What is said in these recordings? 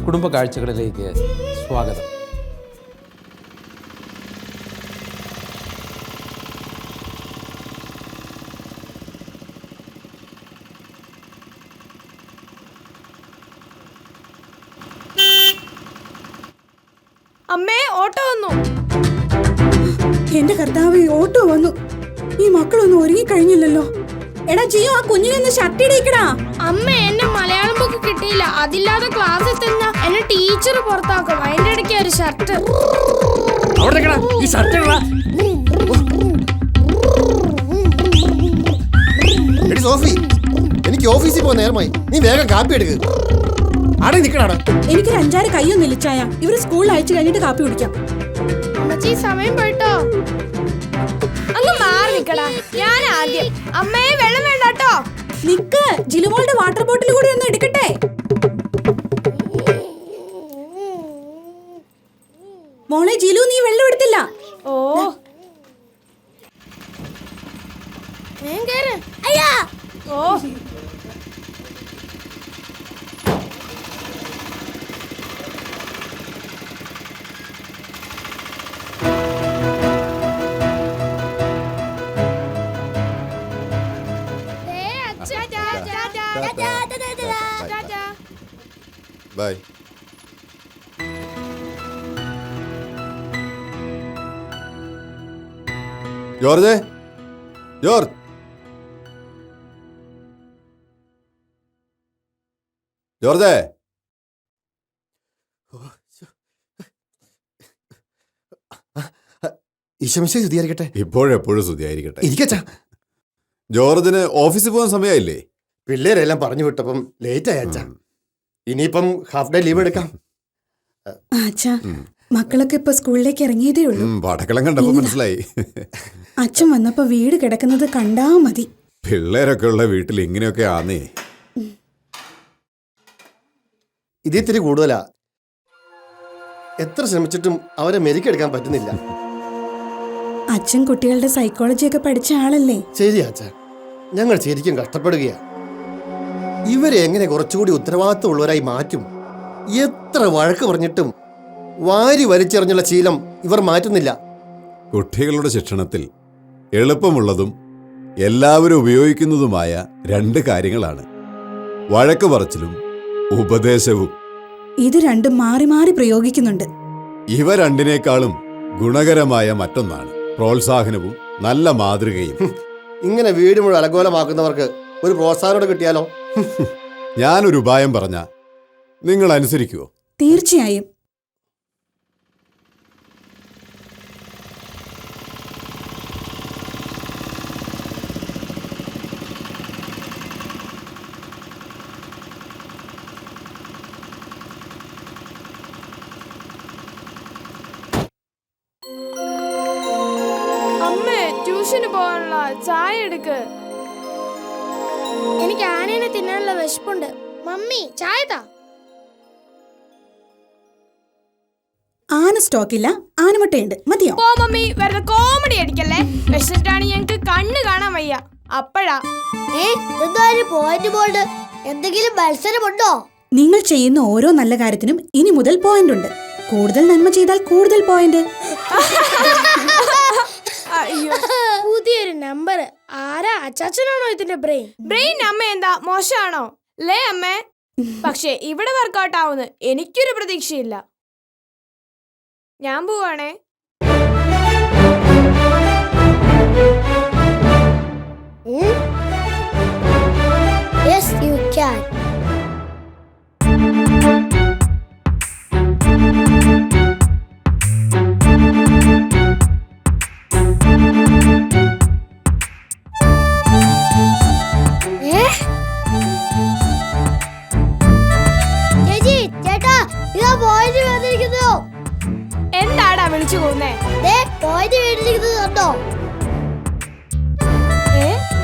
കുടുംബ കാഴ്ചകളിലേക്ക് സ്വാഗതം. അമ്മേ, ഓട്ടോ വന്നു. എന്റെ കർത്താവേ, ഓട്ടോ വന്നു. ഈ മക്കളൊന്നും ഒരുങ്ങി കഴിഞ്ഞില്ലല്ലോ. എടാ ജിയോ, ആ കുഞ്ഞിനെ ഷർട്ട് ഇടിക്കടാ. അമ്മ, എന്നെ മലയാളം ബുക്ക് കിട്ടിയില്ല. അതില്ലാതെ ക്ലാസ്സിൽ തന്നെ എന്നെ ടീച്ചർ പുറത്താക്കും. അതിന്റെ ഇടയ്ക്ക് ഒരു ഷർട്ട്. എനിക്ക് ഓഫീസിൽ പോകാൻ നേരമായി. നീ വേഗം കാപ്പി എടുക്ക്. ആടെ നിക്കടാ. എനിക്കൊരു 5-6 കൈയൊന്നും ഇല്ലിച്ചായ. ഇവര് സ്കൂളിൽ അയച്ചു കഴിഞ്ഞിട്ട് കാപ്പി കുടിക്കാം. സമയം പോയിട്ടോ. അങ്ങ് മാറി നിക്കടാ. ഞാൻ ആദ്യം. അമ്മയെ വെള്ളം വേണ്ടാട്ടോ. നിക്ക്, ജിലുമോളുടെ വാട്ടർ ബോട്ടിൽ കൂടി ഒന്ന് എടുക്കട്ടെ. മോളെ ജിലു, നീ വെള്ളം എടുത്തില്ല. ഓ, അയ്യാ. Oh, bye. George, George, George. ഈശോമിശിഹായെ സ്തുതിയായിരിക്കട്ടെ. ഇപ്പോഴെപ്പോഴും സ്തുതിയായിരിക്കട്ടെ. ഇരിക്കച്ചാ. ജോർജിന് ഓഫീസിൽ പോകാൻ സമയമായില്ലേ? പിള്ളേരെല്ലാം പറഞ്ഞു വിട്ടപ്പം ലേറ്റ് ആയച്ചാ. ഇനിയിപ്പം ഹാഫ് ഡേ ലീവ് എടുക്കാം. അച്ഛാ, മക്കളൊക്കെ ഇപ്പൊ സ്കൂളിലേക്ക് ഇറങ്ങിയതേ ഉള്ളൂ. പടക്കളം കണ്ടപ്പോ മനസ്സിലായി. അച്ഛൻ വന്നപ്പോ വീട് കിടക്കുന്നത് കണ്ടാ മതി. പിള്ളേരൊക്കെ ഉള്ള വീട്ടിൽ ഇങ്ങനെയൊക്കെ ആന്നേ. ഇതിത്തിരി കൂടുതലാ. എത്ര ശ്രമിച്ചിട്ടും അവരെ മെരുക്കെടുക്കാൻ പറ്റുന്നില്ല. അച്ഛൻ കുട്ടികളുടെ സൈക്കോളജി ഒക്കെ പഠിച്ച ആളല്ലേ? ശരിയാച്ചാ, ഞങ്ങൾ ശരിക്കും കഷ്ടപ്പെടുകയാ. ഇവരെ എങ്ങനെ കുറച്ചുകൂടി ഉത്തരവാദിത്വമുള്ളവരായി മാറ്റും? എത്ര വഴക്ക് പറഞ്ഞിട്ടും വാരി വലിച്ചെറിഞ്ഞുള്ള ശീലം ഇവർ മാറ്റുന്നില്ല. കുട്ടികളുടെ ശിക്ഷണത്തിൽ എളുപ്പമുള്ളതും എല്ലാവരും ഉപയോഗിക്കുന്നതുമായ 2 കാര്യങ്ങളാണ് വഴക്ക് പറച്ചിലും ഉപദേശവും. ഇത് രണ്ടും മാറി മാറി പ്രയോഗിക്കുന്നുണ്ട്. ഇവ രണ്ടിനേക്കാളും ഗുണകരമായ മറ്റൊന്നാണ് പ്രോത്സാഹനവും നല്ല മാതൃകയും. ഇങ്ങനെ വീട് മുഴുവൻ അലങ്കോലമാക്കുന്നവർക്ക് ഒരു പ്രോത്സാഹനം കിട്ടിയാലോ? ഞാനൊരു ഉപായം പറഞ്ഞ നിങ്ങൾ അനുസരിക്കുവോ? തീർച്ചയായും. അമ്മേ, ട്യൂഷന് പോകാനുള്ള ചായ എടുക്ക്. എനിക്ക് ആനേനെ തിന്നാനുള്ള വിശപ്പുണ്ട്. മമ്മി, ചായ താ. ആന സ്റ്റോക്കില്ല, ആനമുട്ടയുണ്ട്. മതിയോ? പോ മമ്മി, വെറുതെ കോമഡി അടിക്കല്ലേ. വിശന്നിട്ടാണ് ഞങ്ങക്ക് കണ്ണ് കാണാൻ വയ്യ. അപ്പഴാ എന്തെങ്കിലും മത്സരമുണ്ടോ? നിങ്ങൾ ചെയ്യുന്ന ഓരോ നല്ല കാര്യത്തിനും ഇനി മുതൽ പോയിന്റ് ഉണ്ട്. കൂടുതൽ നന്മ ചെയ്താൽ കൂടുതൽ പോയിന്റ്. പുതിയൊരു നമ്പർ. ആരാ? അച്ചാച്ചനാണോ ഇതിന്റെ ബ്രെയിൻ? ബ്രെയിൻ അമ്മ എന്താ മോശമാണോ? ലേ അമ്മേ. പക്ഷെ ഇവിടെ വർക്കൗട്ട് ആവുന്നു എനിക്കൊരു പ്രതീക്ഷയില്ല. ഞാൻ പോവാണേ. Yes, you can. എന്താടാ വിളിച്ചു പോകുന്നേ?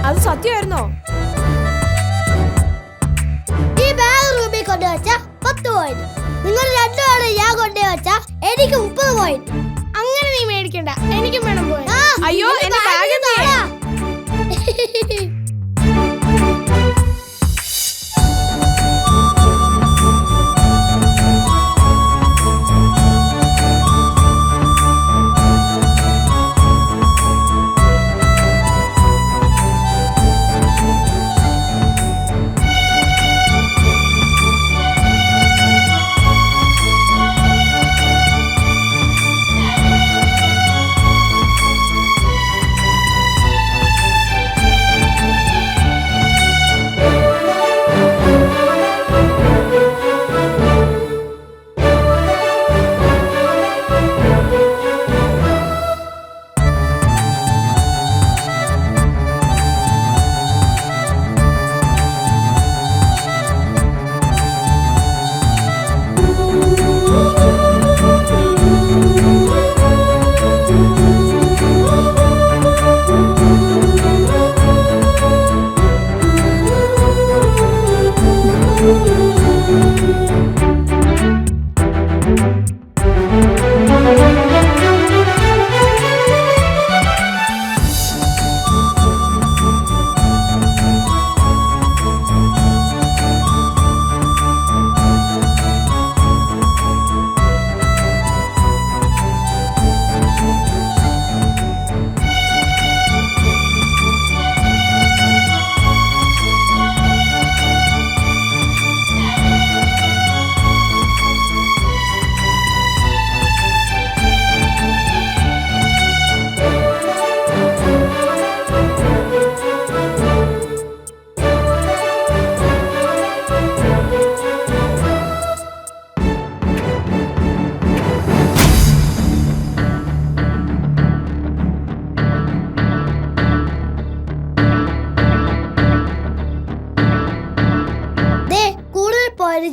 അത് സത്യമായിരുന്നോ? ഈ ബാഗ് റൂമിൽ കൊണ്ടുവച്ച 10 പോയിന്റ്. നിങ്ങൾ രണ്ടുപേരും ഞാൻ കൊണ്ടേ വെച്ചാ എനിക്ക് 30 പോയിന്റ്. അങ്ങനെ നീ മേടിക്കണ്ട, എനിക്കും വേണം പോയി. അയ്യോ എന്റെ ബാഗ്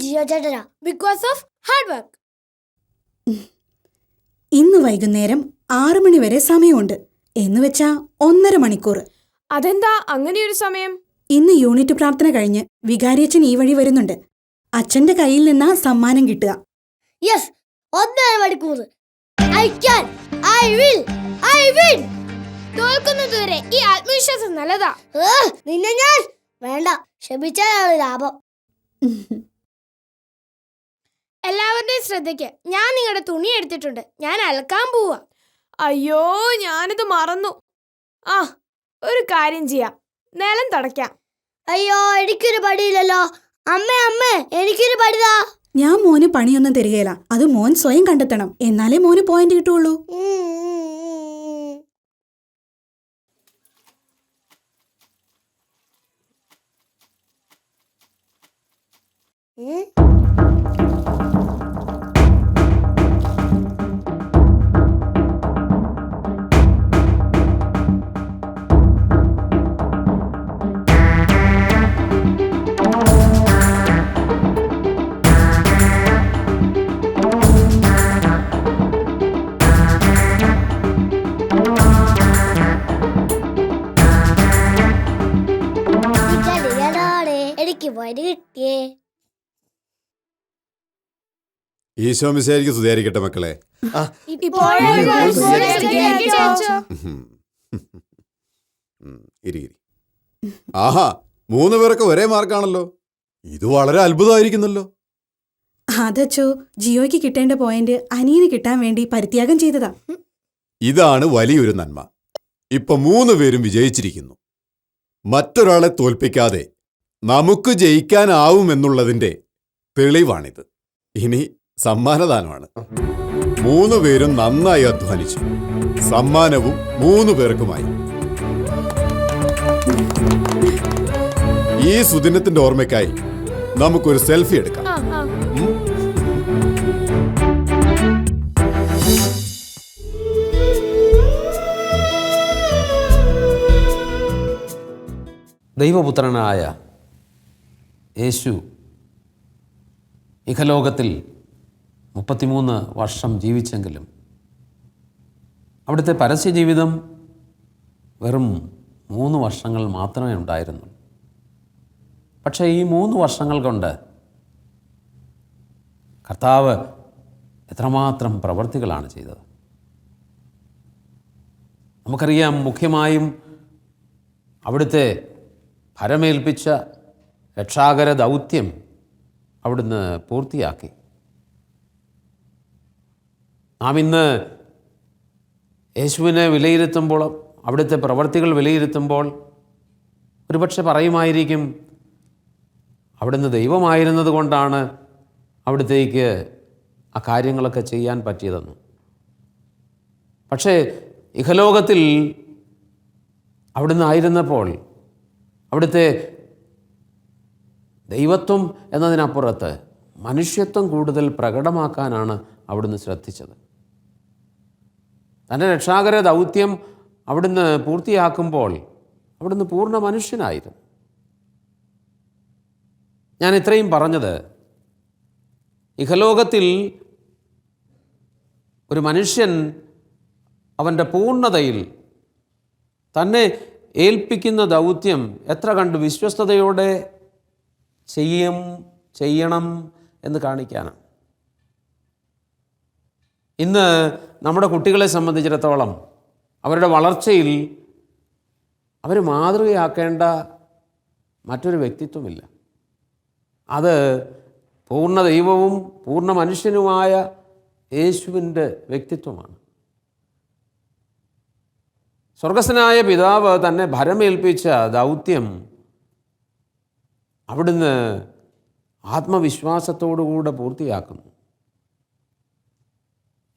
ജിയോ ചേട്ടനാ. Because of hard work. ഇന്ന് വൈകുന്നേരം 6 മണി വരെ സമയമുണ്ട്. എന്ന് വെച്ചാ 1.5 മണിക്കൂർ. അതെന്താ അങ്ങനെയൊരു സമയം? ഇന്ന് യൂണിറ്റ് പ്രാർത്ഥന കഴിഞ്ഞ് വികാരിയച്ഛൻ ഈ വഴി വരുന്നുണ്ട്. അച്ഛന്റെ കയ്യിൽ നിന്നാ സമ്മാനം കിട്ടുക. യെസ്, 1.5 മണിക്കൂർ. I can, I will, I win. തോൽക്കുന്നതുവരെ ഈ ആത്മവിശ്വാസം നല്ലതാ. നിന്നെ ഞാൻ വേണ്ട, ക്ഷമിച്ചാലാണ് ലാഭം. എല്ലാവരുടെയും ശ്രദ്ധയ്ക്ക്, ഞാൻ നിങ്ങളുടെ തുണി എടുത്തിട്ടുണ്ട്. ഞാൻ അലക്കാൻ പോവാ. അയ്യോ, ഞാനിത് മറന്നു. ആ, ഒരു കാര്യം ചെയ്യാം, നിലം തുടയ്ക്കാം. അയ്യോ, എനിക്കൊരു പടിയില്ലല്ലോ. അമ്മേ അമ്മേ, എനിക്കൊരു പടിതാ. ഞാൻ മോന് പണിയൊന്നും തരികയില്ല. അത് മോൻ സ്വയം കണ്ടെത്തണം. എന്നാലേ മോന് പോയിന്റ് കിട്ടുള്ളൂ. എനിക്ക് പോയിന്റ് കിട്ടിയേ. ഈശോ മിശിഹായ്ക്ക് സ്തുതിയായിരിക്കട്ടെ മക്കളെ. ഇരി. ആഹാ, 3 പേർക്ക് ഒരേ മാർക്കാണല്ലോ. ഇത് വളരെ അത്ഭുതമായിരിക്കുന്നല്ലോ. അതച്ചോ, ജിയോയ്ക്ക് കിട്ടേണ്ട പോയിന്റ് അനിയന് കിട്ടാൻ വേണ്ടി പരിത്യാഗം ചെയ്തതാ. ഇതാണ് വലിയൊരു നന്മ. ഇപ്പൊ 3 പേരും വിജയിച്ചിരിക്കുന്നു. മറ്റൊരാളെ തോൽപ്പിക്കാതെ നമുക്ക് ജയിക്കാനാവുമെന്നുള്ളതിന്റെ തെളിവാണിത്. ഇനി സമ്മാനദാനമാണ്. 3 പേരും നന്നായി അധ്വാനിച്ചു. സമ്മാനവും 3 പേർക്കുമായി. ഈ സുദിനത്തിന്റെ ഓർമ്മയ്ക്കായി നമുക്കൊരു സെൽഫി എടുക്കാം. ദൈവപുത്രനായ യേശു ഇഹലോകത്തിൽ 33 വർഷം ജീവിച്ചെങ്കിലും അവിടുത്തെ പരസ്യജീവിതം വെറും 3 വർഷങ്ങൾ മാത്രമേ ഉണ്ടായിരുന്നുള്ളൂ. പക്ഷേ ഈ 3 വർഷങ്ങൾ കൊണ്ട് കർത്താവ് എത്രമാത്രം പ്രവൃത്തികളാണ് ചെയ്തത്. നമുക്കറിയാം, മുഖ്യമായും അവിടുത്തെ ഭരമേൽപ്പിച്ച രക്ഷാകര ദൗത്യം അവിടുന്ന് പൂർത്തിയാക്കി. നാം ഇന്ന് യേശുവിനെ വിലയിരുത്തുമ്പോൾ, അവിടുത്തെ പ്രവൃത്തികൾ വിലയിരുത്തുമ്പോൾ ഒരുപക്ഷെ പറയുമായിരിക്കും, അവിടുന്ന് ദൈവമായിരുന്നത് കൊണ്ടാണ് അവിടുത്തേക്ക് ആ കാര്യങ്ങളൊക്കെ ചെയ്യാൻ പറ്റിയതെന്ന്. പക്ഷേ ഇഹലോകത്തിൽ അവിടുന്ന് ആയിരുന്നപ്പോൾ അവിടുത്തെ ദൈവത്വം എന്നതിനപ്പുറത്ത് മനുഷ്യത്വം കൂടുതൽ പ്രകടമാക്കാനാണ് അവിടുന്ന് ശ്രദ്ധിച്ചത്. തൻ്റെ രക്ഷാകര ദൗത്യം അവിടുന്ന് പൂർത്തിയാക്കുമ്പോൾ അവിടുന്ന് പൂർണ്ണ മനുഷ്യനായിരുന്നു. ഞാൻ ഇത്രയും പറഞ്ഞത്, ഇഹലോകത്തിൽ ഒരു മനുഷ്യൻ അവൻ്റെ പൂർണ്ണതയിൽ തന്നെ ഏൽപ്പിക്കുന്ന ദൗത്യം എത്ര കണ്ട് വിശ്വസ്തയോടെ ചെയ്യണം എന്ന് കാണിക്കാനാണ്. ഇന്ന് നമ്മുടെ കുട്ടികളെ സംബന്ധിച്ചിടത്തോളം അവരുടെ വളർച്ചയിൽ അവർ മാതൃകയാക്കേണ്ട മറ്റൊരു വ്യക്തിത്വമില്ല. അത് പൂർണ്ണ ദൈവവും പൂർണ്ണ മനുഷ്യനുമായ യേശുവിൻ്റെ വ്യക്തിത്വമാണ്. സ്വർഗസ്ഥനായ പിതാവ് തന്നെ ഭരമേൽപ്പിച്ച ദൗത്യം അവിടുന്ന് ആത്മവിശ്വാസത്തോടുകൂടെ പൂർത്തിയാക്കുന്നു.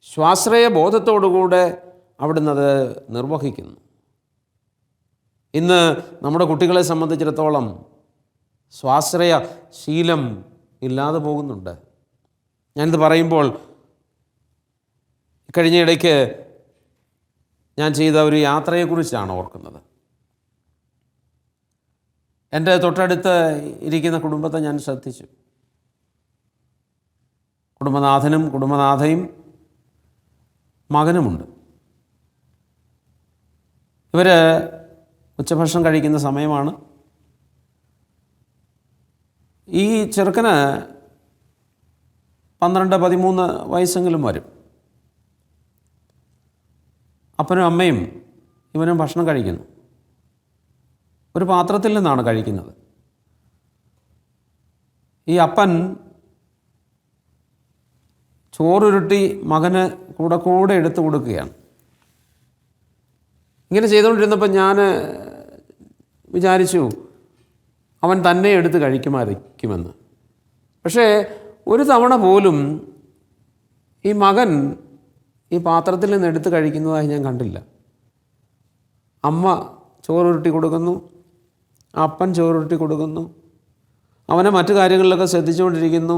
സ്വാശ്രയ ബോധത്തോടുകൂടെ അവിടുന്ന് അത് നിർവഹിക്കുന്നു. ഇന്ന് നമ്മുടെ കുട്ടികളെ സംബന്ധിച്ചിടത്തോളം സ്വാശ്രയ ശീലം ഇല്ലാതെ പോകുന്നുണ്ട്. ഞാനിത് പറയുമ്പോൾ കഴിഞ്ഞ ഇടയ്ക്ക് ഞാൻ ചെയ്ത ഒരു യാത്രയെക്കുറിച്ചാണ് ഓർക്കുന്നത്. എൻ്റെ തൊട്ടടുത്ത് ഇരിക്കുന്ന കുടുംബത്തെ ഞാൻ ശ്രദ്ധിച്ചു. കുടുംബനാഥനും കുടുംബനാഥയും മകനുമുണ്ട്. ഇവർ ഉച്ചഭക്ഷണം കഴിക്കുന്ന സമയമാണ്. ഈ ചെറുക്കന് 12-13 വയസ്സെങ്കിലും വരും. അപ്പനും അമ്മയും ഇവനും ഭക്ഷണം കഴിക്കുന്നു. ഒരു പാത്രത്തിൽ നിന്നാണ് കഴിക്കുന്നത്. ഈ അപ്പൻ ചോറുരുട്ടി മകന് കൂടെ എടുത്തു കൊടുക്കുകയാണ്. ഇങ്ങനെ ചെയ്തുകൊണ്ടിരുന്നപ്പോൾ ഞാൻ വിചാരിച്ചു അവൻ തന്നെ എടുത്ത് കഴിക്കുമായിരിക്കുമെന്ന്. പക്ഷേ ഒരു തവണ പോലും ഈ മകൻ ഈ പാത്രത്തിൽ നിന്ന് എടുത്ത് കഴിക്കുന്നതായി ഞാൻ കണ്ടില്ല. അമ്മ ചോറുരുട്ടി കൊടുക്കുന്നു, അപ്പൻ ചോറുരുട്ടി കൊടുക്കുന്നു, അവനെ മറ്റു കാര്യങ്ങളിലൊക്കെ ശ്രദ്ധിച്ചുകൊണ്ടിരിക്കുന്നു,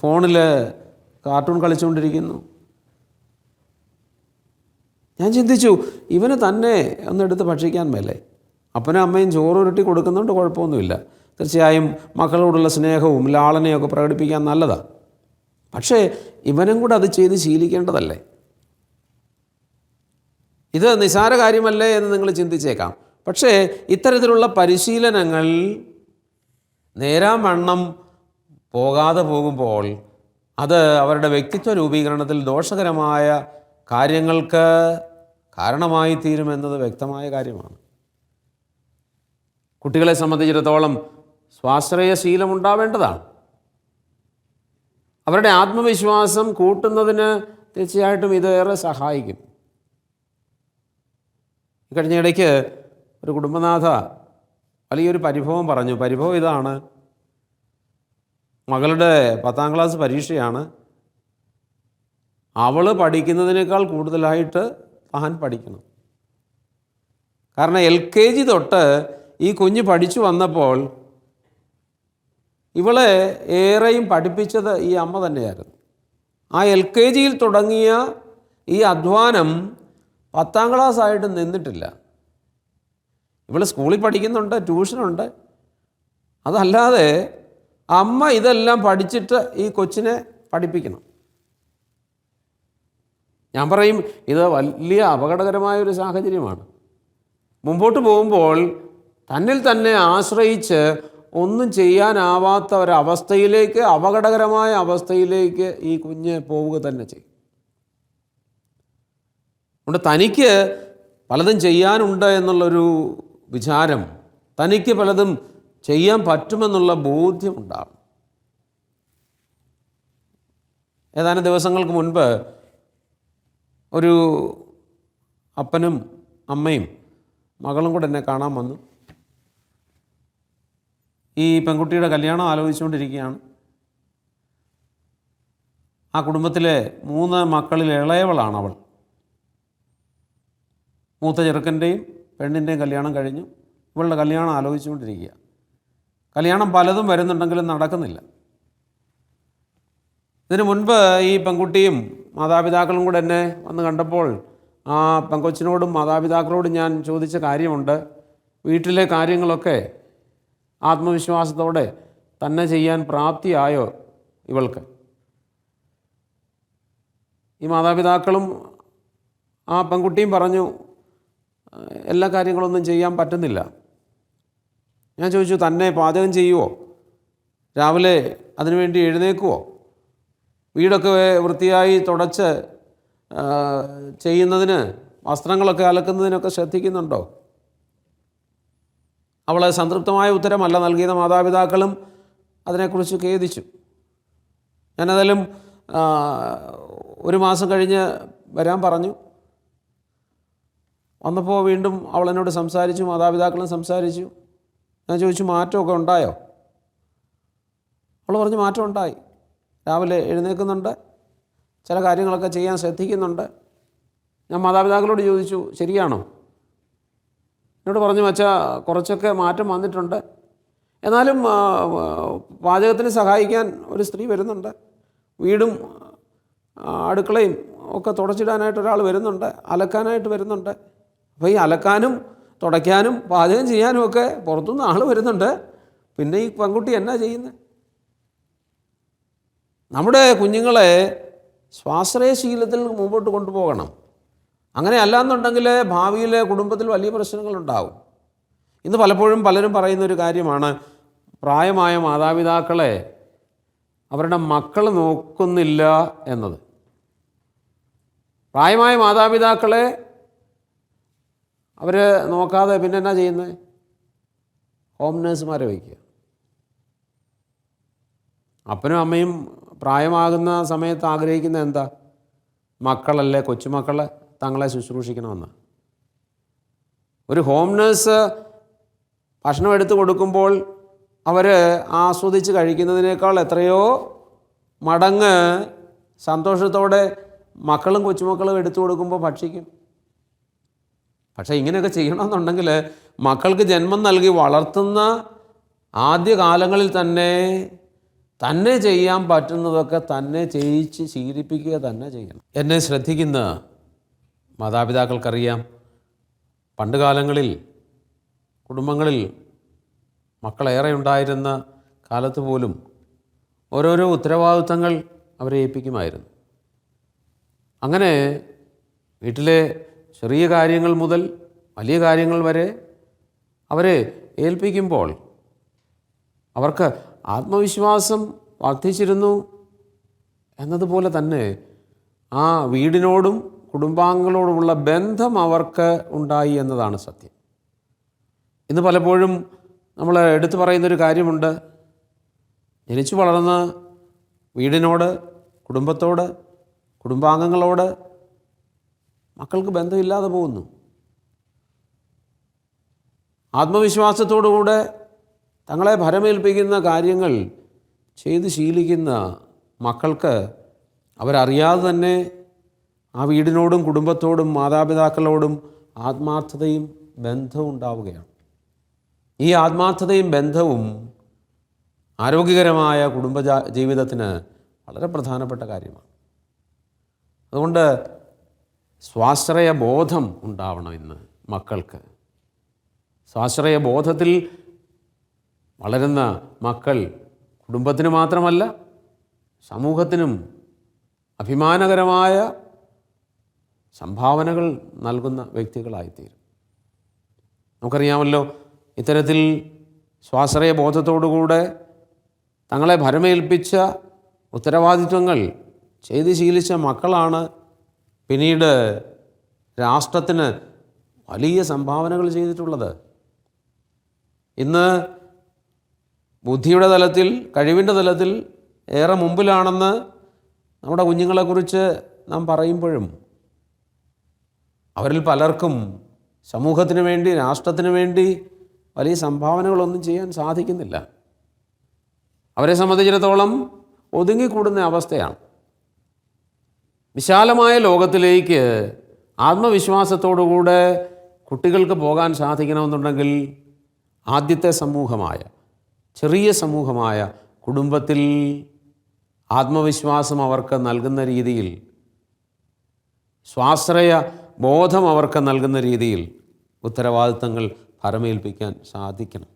ഫോണിൽ കാർട്ടൂൺ കളിച്ചുകൊണ്ടിരിക്കുന്നു. ഞാൻ ചിന്തിച്ചു, ഇവന് തന്നെ ഒന്നെടുത്ത് ഭക്ഷിക്കാൻ മേലേ? അപ്പനും അമ്മയും ചോറുരുട്ടി കൊടുക്കുന്നുണ്ട്, കുഴപ്പമൊന്നുമില്ല. തീർച്ചയായും മക്കളോടുള്ള സ്നേഹവും ലാളനയൊക്കെ പ്രകടിപ്പിക്കാൻ നല്ലതാണ്. പക്ഷേ ഇവനും കൂടെ അത് ചെയ്ത് ശീലിക്കേണ്ടതല്ലേ? ഇത് നിസ്സാര കാര്യമല്ലേ എന്ന് നിങ്ങൾ ചിന്തിച്ചേക്കാം. പക്ഷേ ഇത്തരത്തിലുള്ള പരിശീലനങ്ങൾ നേരാവണ്ണം പോകാതെ പോകുമ്പോൾ അത് അവരുടെ വ്യക്തിത്വ രൂപീകരണത്തിൽ ദോഷകരമായ കാര്യങ്ങൾക്ക് കാരണമായി തീരുമെന്നത് വ്യക്തമായ കാര്യമാണ്. കുട്ടികളെ സംബന്ധിച്ചിടത്തോളം സ്വാശ്രയശീലം ഉണ്ടാവേണ്ടതാണ്. അവരുടെ ആത്മവിശ്വാസം കൂട്ടുന്നതിന് തീർച്ചയായിട്ടും ഇത് ഏറെ സഹായിക്കും. കഴിഞ്ഞ ഇടയ്ക്ക് ഒരു കുടുംബനാഥ വലിയൊരു പരിഭവം പറഞ്ഞു. പരിഭവം ഇതാണ്: മകളുടെ 10ാം ക്ലാസ് പരീക്ഷയാണ്. അവൾ പഠിക്കുന്നതിനേക്കാൾ കൂടുതലായിട്ട് താൻ പഠിക്കണം. കാരണം LKG തൊട്ട് ഈ കുഞ്ഞ് പഠിച്ചു വന്നപ്പോൾ ഇവളെ ഏറെയും പഠിപ്പിച്ചത് ഈ അമ്മ തന്നെയായിരുന്നു. ആ LKGയിൽ തുടങ്ങിയ ഈ അധ്വാനം 10ാം ക്ലാസ് ആയിട്ട് നിന്നിട്ടില്ല. ഇവൾ സ്കൂളിൽ പഠിക്കുന്നുണ്ട്, ട്യൂഷനുണ്ട്. അതല്ലാതെ അമ്മ ഇതെല്ലാം പഠിച്ചിട്ട് ഈ കൊച്ചിനെ പഠിപ്പിക്കണം. ഞാൻ പറയും, ഇത് വലിയ അപകടകരമായൊരു സാഹചര്യമാണ്. മുമ്പോട്ട് പോകുമ്പോൾ തന്നിൽ തന്നെ ആശ്രയിച്ച് ഒന്നും ചെയ്യാനാവാത്ത ഒരവസ്ഥയിലേക്ക്, അപകടകരമായ അവസ്ഥയിലേക്ക് ഈ കുഞ്ഞ് പോവുക തന്നെ ചെയ്യും. അതുകൊണ്ട് തനിക്ക് പലതും ചെയ്യാനുണ്ട് എന്നുള്ളൊരു വിചാരം, തനിക്ക് പലതും ചെയ്യാൻ പറ്റുമെന്നുള്ള ബോധ്യമുണ്ടാകും. ഏതാനും ദിവസങ്ങൾക്ക് മുൻപ് ഒരു അപ്പനും അമ്മയും മകളും കൂടെ എന്നെ കാണാൻ വന്നു. ഈ പെൺകുട്ടിയുടെ കല്യാണം ആലോചിച്ചുകൊണ്ടിരിക്കുകയാണ്. ആ കുടുംബത്തിലെ 3 മക്കളിൽ ഇളയവളാണ് അവൾ. മൂത്ത ചെറുക്കൻ്റെയും പെണ്ണിൻ്റെയും കല്യാണം കഴിഞ്ഞു. ഇവളുടെ കല്യാണം ആലോചിച്ചുകൊണ്ടിരിക്കുക. കല്യാണം പലതും വരുന്നുണ്ടെങ്കിലും നടക്കുന്നില്ല. ഇതിനു മുൻപ് ഈ പെൺകുട്ടിയും മാതാപിതാക്കളും കൂടെ എന്നെ വന്ന് കണ്ടപ്പോൾ ആ പെങ്കൊച്ചിനോടും മാതാപിതാക്കളോടും ഞാൻ ചോദിച്ച കാര്യമുണ്ട്. വീട്ടിലെ കാര്യങ്ങളൊക്കെ ആത്മവിശ്വാസത്തോടെ തന്നെ ചെയ്യാൻ പ്രാപ്തിയായോ ഇവൾക്ക്? ഈ മാതാപിതാക്കളും ആ പെൺകുട്ടിയും പറഞ്ഞു, എല്ലാ കാര്യങ്ങളൊന്നും ചെയ്യാൻ പറ്റുന്നില്ല. ഞാൻ ചോദിച്ചു, തന്നെ പാചകം ചെയ്യുമോ? രാവിലെ അതിനുവേണ്ടി എഴുന്നേക്കുമോ? വീടൊക്കെ വൃത്തിയായി തുടച്ച് ചെയ്യുന്നതിന്, വസ്ത്രങ്ങളൊക്കെ അലക്കുന്നതിനൊക്കെ ശ്രദ്ധിക്കുന്നുണ്ടോ? അവളെ സംതൃപ്തമായ ഉത്തരമല്ല നൽകിയ മാതാപിതാക്കളും അതിനെക്കുറിച്ച് ഖേദിച്ചു. ഞാനതിലും 1 മാസം കഴിഞ്ഞ് വരാൻ പറഞ്ഞു. വന്നപ്പോൾ വീണ്ടും അവൾ എന്നോട് സംസാരിച്ചു, മാതാപിതാക്കളും സംസാരിച്ചു. ഞാൻ ചോദിച്ചു, മാറ്റമൊക്കെ ഉണ്ടായോ? അവൾ പറഞ്ഞു, മാറ്റം ഉണ്ടായി. രാവിലെ എഴുന്നേൽക്കുന്നുണ്ട്, ചില കാര്യങ്ങളൊക്കെ ചെയ്യാൻ ശ്രദ്ധിക്കുന്നുണ്ട്. ഞാൻ മാതാപിതാക്കളോട് ചോദിച്ചു, ശരിയാണോ? എന്നോട് പറഞ്ഞു, മച്ചാ കുറച്ചൊക്കെ മാറ്റം വന്നിട്ടുണ്ട്, എന്നാലും പാചകത്തിന് സഹായിക്കാൻ ഒരു സ്ത്രീ വരുന്നുണ്ട്, വീടും അടുക്കളയും ഒക്കെ തുടച്ചിടാനായിട്ട് ഒരാൾ വരുന്നുണ്ട്, അലക്കാനായിട്ട് വരുന്നുണ്ട്. അപ്പോൾ ഈ അലക്കാനും തുടയ്ക്കാനും പാചകം ചെയ്യാനും ഒക്കെ പുറത്തുനിന്ന് ആൾ വരുന്നുണ്ട്. പിന്നെ ഈ പെൺകുട്ടി എന്നാ ചെയ്യുന്നത്? നമ്മുടെ കുഞ്ഞുങ്ങളെ സ്വാശ്രയശീലത്തിൽ മുമ്പോട്ട് കൊണ്ടുപോകണം. അങ്ങനെ അല്ലാന്നുണ്ടെങ്കിൽ ഭാവിയിലെ കുടുംബത്തിൽ വലിയ പ്രശ്നങ്ങളുണ്ടാവും. ഇന്ന് പലപ്പോഴും പലരും പറയുന്നൊരു കാര്യമാണ്, പ്രായമായ മാതാപിതാക്കളെ അവരുടെ മക്കൾ നോക്കുന്നില്ല എന്നത്. പ്രായമായ മാതാപിതാക്കളെ അവർ നോക്കാതെ പിന്നെ എന്നാ ചെയ്യുന്നത്? ഹോം നേഴ്സുമാരെ വയ്ക്കുക. അപ്പനും അമ്മയും പ്രായമാകുന്ന സമയത്ത് ആഗ്രഹിക്കുന്ന എന്താ? മക്കളല്ലേ, കൊച്ചുമക്കളെ തങ്ങളെ ശുശ്രൂഷിക്കണമെന്ന്. ഒരു ഹോം നേഴ്സ് ഭക്ഷണം എടുത്തു കൊടുക്കുമ്പോൾ അവർ ആസ്വദിച്ച് കഴിക്കുന്നതിനേക്കാൾ എത്രയോ മടങ്ങ് സന്തോഷത്തോടെ മക്കളും കൊച്ചുമക്കളും എടുത്തു കൊടുക്കുമ്പോൾ ഭക്ഷിക്കും. പക്ഷേ ഇങ്ങനെയൊക്കെ ചെയ്യണമെന്നുണ്ടെങ്കിൽ മക്കൾക്ക് ജന്മം നൽകി വളർത്തുന്ന ആദ്യ കാലങ്ങളിൽ തന്നെ ചെയ്യാൻ പറ്റുന്നതൊക്കെ തന്നെ ചെയ്യിച്ച് ശീലിപ്പിക്കുക തന്നെ ചെയ്യണം. എന്നെ ശ്രദ്ധിക്കുന്ന മാതാപിതാക്കൾക്കറിയാം, പണ്ട് കാലങ്ങളിൽ കുടുംബങ്ങളിൽ മക്കളേറെ ഉണ്ടായിരുന്ന കാലത്ത് പോലും ഓരോരോ ഉത്തരവാദിത്തങ്ങൾ അവരെ ഏൽപ്പിക്കുമായിരുന്നു. അങ്ങനെ വീട്ടിലെ ചെറിയ കാര്യങ്ങൾ മുതൽ വലിയ കാര്യങ്ങൾ വരെ അവരെ ഏൽപ്പിക്കുമ്പോൾ അവർക്ക് ആത്മവിശ്വാസം വർദ്ധിച്ചിരുന്നു എന്നതുപോലെ തന്നെ ആ വീടിനോടും കുടുംബാംഗങ്ങളോടുമുള്ള ബന്ധം അവർക്ക് ഉണ്ടായി എന്നതാണ് സത്യം. ഇന്ന് പലപ്പോഴും നമ്മൾ എടുത്തു പറയുന്നൊരു കാര്യമുണ്ട്, ജനിച്ചു വളർന്ന വീടിനോട്, കുടുംബത്തോട്, കുടുംബാംഗങ്ങളോട് മക്കൾക്ക് ബന്ധമില്ലാതെ പോകുന്നു. ആത്മവിശ്വാസത്തോടുകൂടെ തങ്ങളെ ഭരമേൽപ്പിക്കുന്ന കാര്യങ്ങൾ ചെയ്ത് ശീലിക്കുന്ന മക്കൾക്ക് അവരറിയാതെ തന്നെ ആ വീടിനോടും കുടുംബത്തോടും മാതാപിതാക്കളോടും ആത്മാർത്ഥതയും ബന്ധവും ഉണ്ടാവുകയാണ്. ഈ ആത്മാർത്ഥതയും ബന്ധവും ആരോഗ്യകരമായ കുടുംബ ജീവിതത്തിന് വളരെ പ്രധാനപ്പെട്ട കാര്യമാണ്. അതുകൊണ്ട് സ്വാശ്രയ ബോധം ഉണ്ടാവണം ഇന്ന് മക്കൾക്ക്. സ്വാശ്രയ ബോധത്തിൽ വളരുന്ന മക്കൾ കുടുംബത്തിന് മാത്രമല്ല സമൂഹത്തിനും അഭിമാനകരമായ സംഭാവനകൾ നൽകുന്ന വ്യക്തികളായിത്തീരും. നമുക്കറിയാമല്ലോ, ഇത്തരത്തിൽ സ്വാശ്രയ ബോധത്തോടുകൂടെ തങ്ങളെ ഭരമേൽപ്പിച്ച ഉത്തരവാദിത്വങ്ങൾ ചെയ്ത് ശീലിച്ച മക്കളാണ് പിന്നീട് രാഷ്ട്രത്തിന് വലിയ സംഭാവനകൾ ചെയ്തിട്ടുള്ളത്. ഇന്ന് ബുദ്ധിയുടെ തലത്തിൽ, കഴിവിൻ്റെ തലത്തിൽ ഏറെ മുമ്പിലാണെന്ന് നമ്മുടെ കുഞ്ഞുങ്ങളെക്കുറിച്ച് നാം പറയുമ്പോഴും അവരിൽ പലർക്കും സമൂഹത്തിന് വേണ്ടി, രാഷ്ട്രത്തിന് വേണ്ടി വലിയ സംഭാവനകളൊന്നും ചെയ്യാൻ സാധിക്കുന്നില്ല. അവരെ സംബന്ധിച്ചിടത്തോളം ഒതുങ്ങിക്കൂടുന്ന അവസ്ഥയാണ്. വിശാലമായ ലോകത്തിലേക്ക് ആത്മവിശ്വാസത്തോടുകൂടെ കുട്ടികൾക്ക് പോകാൻ സാധിക്കണമെന്നുണ്ടെങ്കിൽ ആദ്യത്തെ സമൂഹമായ, ചെറിയ സമൂഹമായ കുടുംബത്തിൽ ആത്മവിശ്വാസം അവർക്ക് നൽകുന്ന രീതിയിൽ, സ്വാശ്രയ ബോധം അവർക്ക് നൽകുന്ന രീതിയിൽ ഉത്തരവാദിത്തങ്ങൾ ഭരമേൽപ്പിക്കാൻ സാധിക്കണം.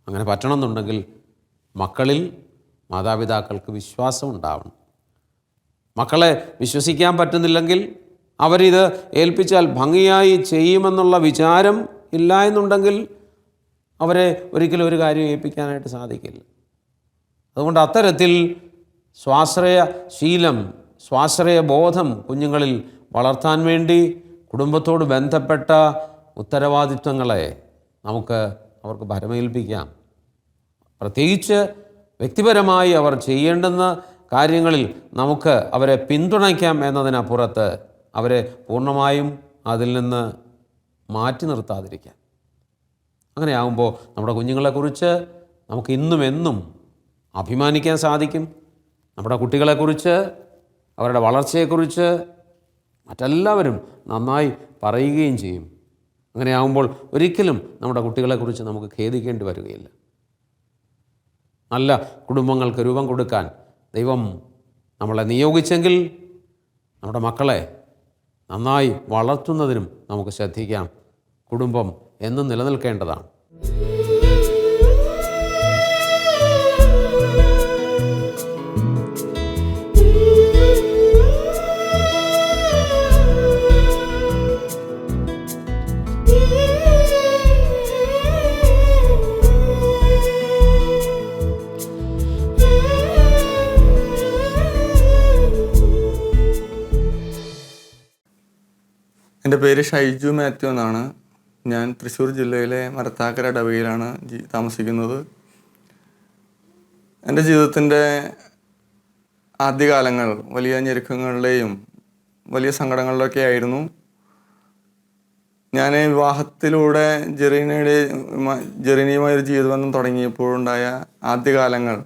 അങ്ങനെ പറ്റണമെന്നുണ്ടെങ്കിൽ മക്കളിൽ മാതാപിതാക്കൾക്ക് വിശ്വാസം ഉണ്ടാവണം. മക്കളെ വിശ്വസിക്കാൻ പറ്റുന്നില്ലെങ്കിൽ, അവരിത് ഏൽപ്പിച്ചാൽ ഭംഗിയായി ചെയ്യുമെന്നുള്ള വിചാരം ഇല്ല എന്നുണ്ടെങ്കിൽ അവരെ ഒരിക്കലും ഒരു കാര്യം ഏൽപ്പിക്കാനായിട്ട് സാധിക്കില്ല. അതുകൊണ്ട് അത്തരത്തിൽ സ്വാശ്രയ ശീലം, സ്വാശ്രയ ബോധം കുഞ്ഞുങ്ങളിൽ വളർത്താൻ വേണ്ടി കുടുംബത്തോട് ബന്ധപ്പെട്ട ഉത്തരവാദിത്വങ്ങളെ അവർക്ക് ഭരമേൽപ്പിക്കാം. പ്രത്യേകിച്ച് വ്യക്തിപരമായി അവർ ചെയ്യേണ്ടുന്ന കാര്യങ്ങളിൽ നമുക്ക് അവരെ പിന്തുണയ്ക്കാം എന്നതിനപ്പുറത്ത് അവരെ പൂർണ്ണമായും അതിൽ നിന്ന് മാറ്റി നിർത്താതിരിക്കാം. അങ്ങനെയാകുമ്പോൾ നമ്മുടെ കുഞ്ഞുങ്ങളെക്കുറിച്ച് നമുക്ക് ഇന്നും എന്നും അഭിമാനിക്കാൻ സാധിക്കും. നമ്മുടെ കുട്ടികളെക്കുറിച്ച്, അവരുടെ വളർച്ചയെക്കുറിച്ച് മറ്റെല്ലാവരും നന്നായി പറയുകയും ചെയ്യും. അങ്ങനെയാകുമ്പോൾ ഒരിക്കലും നമ്മുടെ കുട്ടികളെക്കുറിച്ച് നമുക്ക് ഖേദിക്കേണ്ടി വരികയില്ല. നല്ല കുടുംബങ്ങൾക്ക് രൂപം കൊടുക്കാൻ ദൈവം നമ്മളെ നിയോഗിച്ചെങ്കിൽ നമ്മുടെ മക്കളെ നന്നായി വളർത്തുന്നതിനും നമുക്ക് ശ്രദ്ധിക്കാം. കുടുംബം എന്നും നിലനിൽക്കേണ്ടതാണ്. എൻ്റെ പേര് ഷൈജു മാത്യു എന്നാണ്. ഞാൻ തൃശ്ശൂർ ജില്ലയിലെ മരത്താക്കര ഇടവകയിലാണ് താമസിക്കുന്നത്. എൻ്റെ ജീവിതത്തിൻ്റെ ആദ്യകാലങ്ങൾ വലിയ ഞെരുക്കങ്ങളുടെയും വലിയ സങ്കടങ്ങളിലൊക്കെ ആയിരുന്നു. ഞാൻ വിവാഹത്തിലൂടെ ജെറീനയുമായൊരു ജീവിതബന്ധം തുടങ്ങിയപ്പോഴുണ്ടായ ആദ്യകാലങ്ങൾ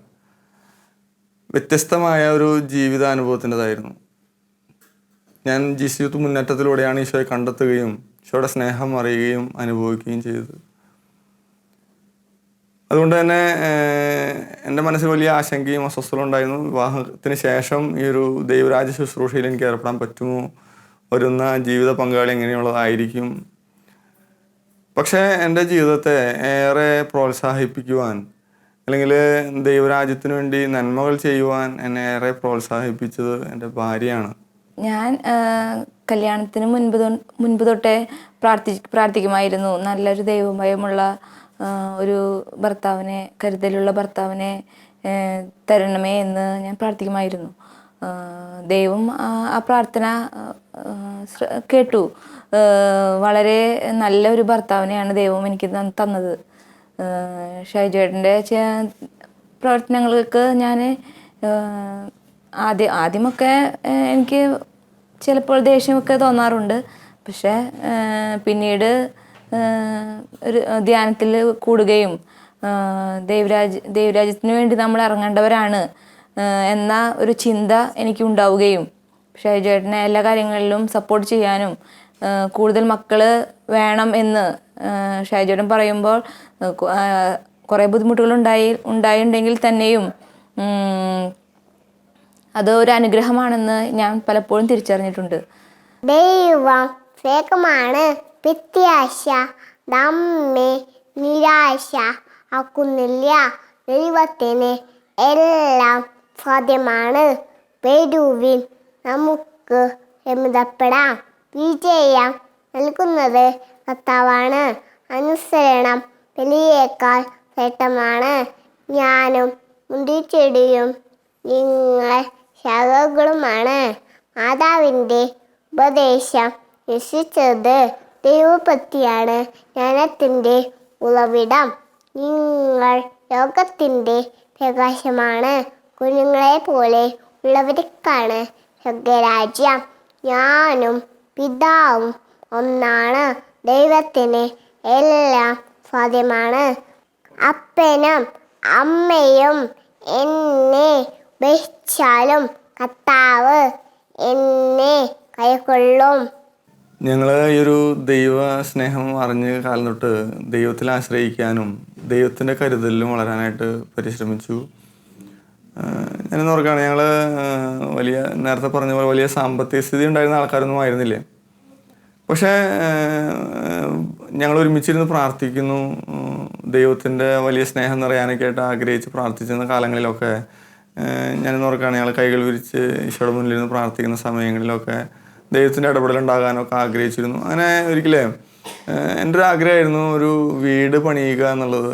വ്യത്യസ്തമായ ഒരു ജീവിതാനുഭവത്തിൻ്റെതായിരുന്നു. ഞാൻ ജിസ്യൂത്ത് മുന്നേറ്റത്തിലൂടെയാണ് ഈശോയെ കണ്ടെത്തുകയും ഈശോയുടെ സ്നേഹം അറിയുകയും അനുഭവിക്കുകയും ചെയ്തത്. അതുകൊണ്ട് തന്നെ എൻ്റെ മനസ്സിൽ വലിയ ആശങ്കയും അസ്വസ്ഥതയും ഉണ്ടായിരുന്നു. വിവാഹത്തിന് ശേഷം ഈ ഒരു ദൈവരാജ്യ ശുശ്രൂഷയിൽ എനിക്ക് ഏർപ്പെടാൻ പറ്റുമോ, വരുന്ന ജീവിത പങ്കാളി എങ്ങനെയുള്ളതായിരിക്കും. പക്ഷേ എൻ്റെ ജീവിതത്തെ ഏറെ പ്രോത്സാഹിപ്പിക്കുവാൻ, അല്ലെങ്കിൽ ദൈവരാജ്യത്തിന് വേണ്ടി നന്മകൾ ചെയ്യുവാൻ എന്നെ ഏറെ പ്രോത്സാഹിപ്പിച്ചത് എൻ്റെ ഭാര്യയാണ്. ഞാൻ കല്യാണത്തിന് മുൻപ് തൊട്ടേ പ്രാർത്ഥിക്കുമായിരുന്നു. നല്ലൊരു ദൈവഭയമുള്ള ഒരു ഭർത്താവിനെ, കരുതലുള്ള ഭർത്താവിനെ തരണമേ എന്ന് ഞാൻ പ്രാർത്ഥിക്കുമായിരുന്നു. ദൈവം ആ പ്രാർത്ഥന കേട്ടു. വളരെ നല്ലൊരു ഭർത്താവിനെയാണ് ദൈവം എനിക്ക് തന്നത്. ഷൈജേട്ടൻ്റെ പ്രവർത്തനങ്ങൾക്ക് ഞാൻ ആദ്യമൊക്കെ എനിക്ക് ചിലപ്പോൾ ദേഷ്യമൊക്കെ തോന്നാറുണ്ട്. പക്ഷേ പിന്നീട് ഒരു ധ്യാനത്തിൽ കൂടുകയും ദൈവരാജ്യത്തിന് വേണ്ടി നമ്മൾ ഇറങ്ങേണ്ടവരാണ് എന്ന ഒരു ചിന്ത എനിക്ക് ഉണ്ടാവുകയും ഷൈജേട്ടനെ എല്ലാ കാര്യങ്ങളിലും സപ്പോർട്ട് ചെയ്യാനും കൂടുതൽ മക്കൾ വേണം എന്ന് ഷൈജേട്ടൻ പറയുമ്പോൾ കുറേ ബുദ്ധിമുട്ടുകൾ ഉണ്ടായിട്ടുണ്ടെങ്കിൽ തന്നെയും അത് ഒരു അനുഗ്രഹമാണെന്ന് ഞാൻ പലപ്പോഴും തിരിച്ചറിഞ്ഞിട്ടുണ്ട്. ദൈവം സ്നേഹമാണ്, പ്രത്യാശ നമ്മെ നിരാശ ആക്കുന്നില്ല. ദൈവത്തിന് എല്ലാം സാധ്യമാണ്. വരുവിൻ, നമുക്ക് രമിതപ്പെടാം. വിജയം നൽകുന്നത് കർത്താവാണ്. അനുസരണം ബലിയേക്കാൾ ശ്രേഷ്ഠമാണ്. ഞാനും മുന്തിരിച്ചെടിയും നിങ്ങൾ ശാഖകളുമാണ്. മാതാവിൻ്റെ ഉപദേശം നിശ്ചയിച്ചത് ദൈവഭക്തിയാണ്. ജ്ഞാനത്തിൻ്റെ ഉറവിടം. നിങ്ങൾ ലോകത്തിൻ്റെ പ്രകാശമാണ്. കുഞ്ഞുങ്ങളെ പോലെ ഉള്ളവർക്കാണ് സ്വർഗരാജ്യം. ഞാനും പിതാവും ഒന്നാണ്. ദൈവത്തിന് എല്ലാം സാധ്യമാണ്. അപ്പനും അമ്മയും എന്നെ ഉപേക്ഷിച്ചാലും കർത്താവ് എന്നെ കൈക്കൊള്ളും. ഞങ്ങൾ ഈ ഒരു ദൈവ സ്നേഹം അറിഞ്ഞ കാലം തൊട്ട് ദൈവത്തിൽ ആശ്രയിക്കാനും ദൈവത്തിൻ്റെ കരുതലിലും വളരാനായിട്ട് പരിശ്രമിച്ചു. ഞാനെന്ന് ഓർക്കുകയാണ്, ഞങ്ങൾ വലിയ നേരത്തെ പറഞ്ഞ പോലെ വലിയ സാമ്പത്തിക സ്ഥിതി ഉണ്ടായിരുന്ന ആൾക്കാരൊന്നും ആയിരുന്നില്ലേ. പക്ഷേ ഞങ്ങൾ ഒരുമിച്ചിരുന്ന് പ്രാർത്ഥിക്കുന്നു. ദൈവത്തിൻ്റെ വലിയ സ്നേഹം നിറയാനൊക്കെ ആയിട്ട് ആഗ്രഹിച്ച് പ്രാർത്ഥിച്ചിരുന്ന കാലങ്ങളിലൊക്കെ ഞാനെന്ന് ഓർക്കുകയാണ്, ഞങ്ങൾ കൈകൾ വിരിച്ച് ഈശോയുടെ മുന്നിലിരുന്ന് പ്രാർത്ഥിക്കുന്ന സമയങ്ങളിലൊക്കെ ദൈവത്തിൻ്റെ ഇടപെടലുണ്ടാകാനൊക്കെ ആഗ്രഹിച്ചിരുന്നു. അങ്ങനെ ഒരിക്കലേ എൻ്റെ ഒരു ആഗ്രഹമായിരുന്നു ഒരു വീട് പണിയുക എന്നുള്ളത്.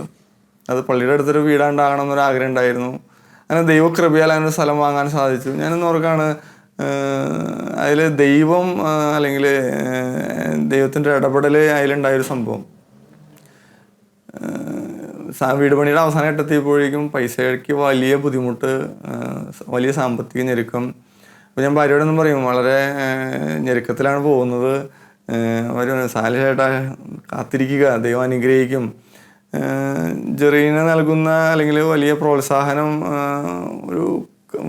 അത് പള്ളിയുടെ അടുത്തൊരു വീടുണ്ടാകണം എന്നൊരു ആഗ്രഹം ഉണ്ടായിരുന്നു. അങ്ങനെ ദൈവകൃപയാൽ അതിനൊരു സ്ഥലം വാങ്ങാൻ സാധിച്ചു. ഞാനെന്ന് ഓർക്കാണ്, അതിൽ ദൈവം അല്ലെങ്കിൽ ദൈവത്തിൻ്റെ ഇടപെടൽ അതിലുണ്ടായൊരു സംഭവം. വീട് പണിയുടെ അവസാന ഘട്ടത്തിയപ്പോഴേക്കും പൈസയ്ക്ക് വലിയ ബുദ്ധിമുട്ട്, വലിയ സാമ്പത്തിക ഞെരുക്കം. അപ്പോൾ ഞാൻ ഭാര്യയോടൊന്നും പറയും, വളരെ ഞെരുക്കത്തിലാണ് പോകുന്നത്. അവർ സാലിഷേട്ടാ കാത്തിരിക്കുക, ദൈവം അനുഗ്രഹിക്കും. ജെറീന് നൽകുന്ന അല്ലെങ്കിൽ വലിയ പ്രോത്സാഹനം ഒരു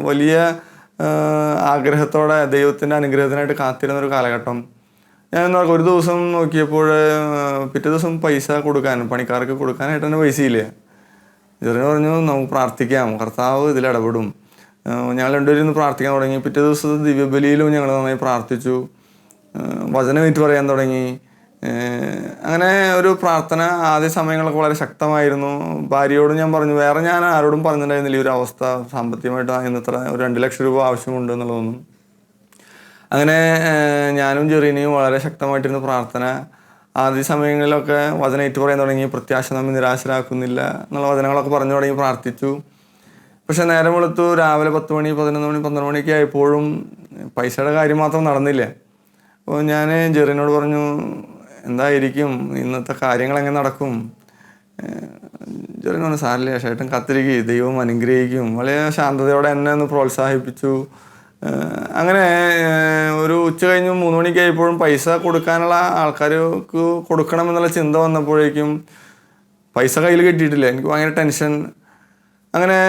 വലിയ ആഗ്രഹത്തോടെ ദൈവത്തിൻ്റെ അനുഗ്രഹത്തിനായിട്ട് കാത്തിരുന്നൊരു കാലഘട്ടം. ഞാൻ ഒരു ദിവസം നോക്കിയപ്പോൾ പിറ്റേ ദിവസം പൈസ കൊടുക്കാൻ, പണിക്കാർക്ക് കൊടുക്കാനായിട്ട് തന്നെ പൈസയില്ല. ജെറീന് പറഞ്ഞു, നമുക്ക് പ്രാർത്ഥിക്കാം, കർത്താവ് ഇതിൽ ഇടപെടും. ഞങ്ങൾ രണ്ടുപേരും ഇന്ന് പ്രാർത്ഥിക്കാൻ തുടങ്ങി. പിറ്റേ ദിവസത്തെ ദിവ്യബലിയിലും ഞങ്ങൾ നന്നായി പ്രാർത്ഥിച്ചു, വചനമേറ്റ് പറയാൻ തുടങ്ങി. അങ്ങനെ ഒരു പ്രാർത്ഥന ആദ്യ സമയങ്ങളൊക്കെ വളരെ ശക്തമായിരുന്നു. ഭാര്യയോട് ഞാൻ പറഞ്ഞു, വേറെ ഞാൻ ആരോടും പറഞ്ഞിട്ടുണ്ടായിരുന്നില്ല ഈ ഒരു അവസ്ഥ, സാമ്പത്തികമായിട്ട് ഇന്നത്ര ഒരു 2 ലക്ഷം രൂപ ആവശ്യമുണ്ട് എന്നുള്ളതൊന്നും. അങ്ങനെ ഞാനും ജെറീനയും വളരെ ശക്തമായിട്ടിരുന്ന പ്രാർത്ഥന. ആദ്യ സമയങ്ങളിലൊക്കെ വചനമേറ്റ് പറയാൻ തുടങ്ങി, പ്രത്യാശ നമ്മെ നിരാശരാക്കുന്നില്ല എന്നുള്ള വചനങ്ങളൊക്കെ പറഞ്ഞു തുടങ്ങി, പ്രാർത്ഥിച്ചു. പക്ഷെ നേരം വെളുത്തു രാവിലെ 10 മണി 11 മണി 12 മണിയൊക്കെ ആയപ്പോഴും പൈസയുടെ കാര്യം മാത്രം നടന്നില്ല. അപ്പോൾ ഞാൻ ജെറീനോട് പറഞ്ഞു, എന്തായിരിക്കും ഇന്നത്തെ കാര്യങ്ങൾ എങ്ങനെ നടക്കും? ജെറീൻ പറഞ്ഞു, സാറില്ല ചേട്ടൻ കാത്തിരിക്കും, ദൈവം അനുഗ്രഹിക്കും. വളരെ ശാന്തതയോടെ എന്നെ ഒന്ന് പ്രോത്സാഹിപ്പിച്ചു. അങ്ങനെ ഒരു ഉച്ച കഴിഞ്ഞ് 3 മണിക്ക് ആയപ്പോഴും പൈസ കൊടുക്കാനുള്ള ആൾക്കാർക്ക് കൊടുക്കണമെന്നുള്ള ചിന്ത വന്നപ്പോഴേക്കും പൈസ കയ്യിൽ കിട്ടിയിട്ടില്ല. എനിക്ക് ഭയങ്കര ടെൻഷൻ. അങ്ങനെ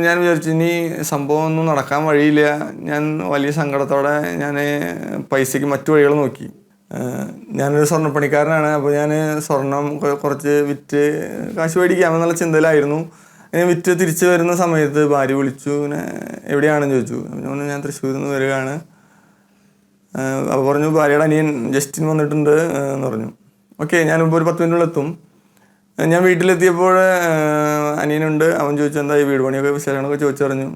ഞാൻ വിചാരിച്ചു, ഇനി സംഭവം ഒന്നും നടക്കാൻ വഴിയില്ല. ഞാൻ വലിയ സങ്കടത്തോടെ ഞാൻ പൈസയ്ക്ക് മറ്റു വഴികൾ നോക്കി. ഞാനൊരു സ്വർണ്ണപ്പണിക്കാരനാണ്. അപ്പോൾ ഞാൻ സ്വർണം കുറച്ച് വിറ്റ് കാശ് മേടിക്കാമെന്നുള്ള ചിന്തയിലായിരുന്നു. വിറ്റ് തിരിച്ച് വരുന്ന സമയത്ത് ഭാര്യ വിളിച്ചു, എവിടെയാണെന്ന് ചോദിച്ചു. ഞാൻ തൃശ്ശൂരിൽ നിന്ന് വരികയാണ്. അപ്പോൾ പറഞ്ഞു, ഭാര്യയുടെ അനിയൻ ജസ്റ്റിൻ വന്നിട്ടുണ്ട് എന്ന് പറഞ്ഞു. ഓക്കെ, ഞാനിപ്പോൾ ഒരു 10 മിനിറ്റിനുള്ളിൽ എത്തും. ഞാൻ വീട്ടിലെത്തിയപ്പോൾ അനിയനുണ്ട്. അവൻ ചോദിച്ചു, എന്താ ഈ വീട് പണിയൊക്കെ വിശേഷങ്ങളൊക്കെ ചോദിച്ചറിഞ്ഞു.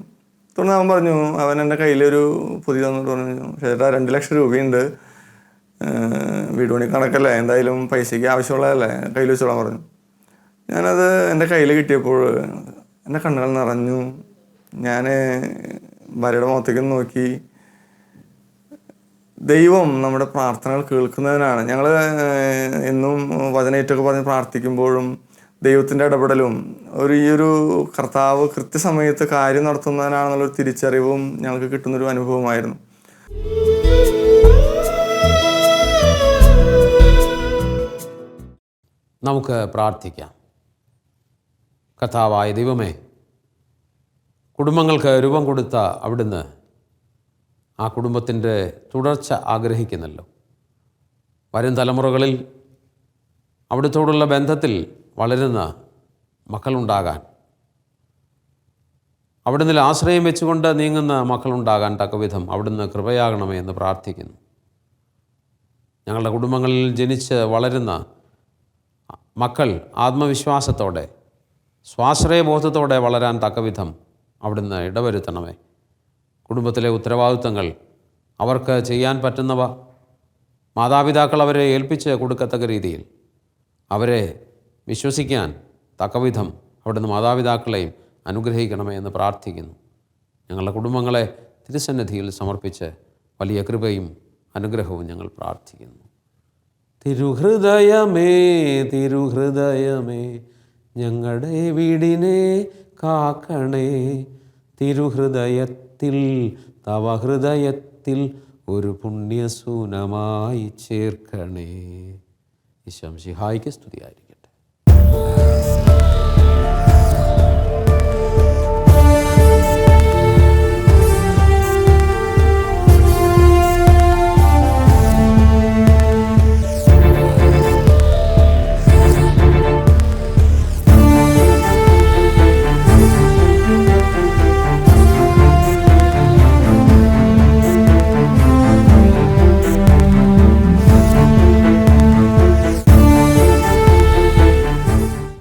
തുടർന്ന് അവൻ പറഞ്ഞു, അവൻ എൻ്റെ കയ്യിലൊരു പുതിയ തന്നിട്ട് പറഞ്ഞു, ചേട്ടാ 2 ലക്ഷം രൂപയുണ്ട്, വീട് പണി കണക്കല്ലേ, എന്തായാലും പൈസയ്ക്ക് ആവശ്യമുള്ളതല്ലേ, കയ്യിൽ വെച്ചോളാൻ പറഞ്ഞു. ഞാനത് എൻ്റെ കയ്യിൽ കിട്ടിയപ്പോൾ എൻ്റെ കണ്ണുകൾ നിറഞ്ഞു. ഞാൻ ഭാര്യയുടെ മുഖത്തേക്ക് നോക്കി. ദൈവം നമ്മുടെ പ്രാർത്ഥനകൾ കേൾക്കുന്നതിനാണ്. ഞങ്ങൾ എന്നും വചനേറ്റൊക്കെ പറഞ്ഞ് പ്രാർത്ഥിക്കുമ്പോഴും ദൈവത്തിൻ്റെ ഇടപെടലും ഈ ഒരു കർത്താവ് കൃത്യസമയത്ത് കാര്യം നടത്തുന്നതിനാണെന്നുള്ളൊരു തിരിച്ചറിവും ഞങ്ങൾക്ക് കിട്ടുന്നൊരു അനുഭവമായിരുന്നു. നമുക്ക് പ്രാർത്ഥിക്കാം. കർത്താവായ ദൈവമേ, കുടുംബങ്ങൾക്ക് രൂപം കൊടുത്ത അവിടുന്ന് ആ കുടുംബത്തിൻ്റെ തുടർച്ച ആഗ്രഹിക്കുന്നല്ലോ. വരും തലമുറകളിൽ അവിടുത്തോടുള്ള ബന്ധത്തിൽ വളരുന്ന മക്കളുണ്ടാകാൻ, അവിടുന്ന് ആശ്രയം വെച്ചുകൊണ്ട് നീങ്ങുന്ന മക്കളുണ്ടാകാൻ തക്കവിധം അവിടുന്ന് കൃപയാകണമേ എന്ന് പ്രാർത്ഥിക്കുന്നു. ഞങ്ങളുടെ കുടുംബങ്ങളിൽ ജനിച്ച് വളരുന്ന മക്കൾ ആത്മവിശ്വാസത്തോടെ സ്വാശ്രയബോധത്തോടെ വളരാൻ തക്കവിധം അവിടുന്ന് ഇടവരുത്തണമേ. കുടുംബത്തിലെ ഉത്തരവാദിത്തങ്ങൾ, അവർക്ക് ചെയ്യാൻ പറ്റുന്നവ മാതാപിതാക്കൾ അവരെ ഏൽപ്പിച്ച് കൊടുക്കത്തക്ക രീതിയിൽ അവരെ വിശ്വസിക്കാൻ തക്കവിധം അവിടുന്ന് മാതാപിതാക്കളെയും അനുഗ്രഹിക്കണമേ എന്ന് പ്രാർത്ഥിക്കുന്നു. ഞങ്ങളുടെ കുടുംബങ്ങളെ തിരുസന്നിധിയിൽ സമർപ്പിച്ച് വലിയ കൃപയും അനുഗ്രഹവും ഞങ്ങൾ പ്രാർത്ഥിക്കുന്നു. തിരുഹൃദയമേ തിരുഹൃദയമേ ഞങ്ങളുടെ വീടിനെ കാക്കണേ. തിരുഹൃദയത്തിൽ തവ ഹൃദയത്തിൽ ഒരു പുണ്യസൂനമായി ചേർക്കണേ. ഈശോ മിശിഹായ്ക്ക് സ്തുതിയായിരിക്കട്ടെ.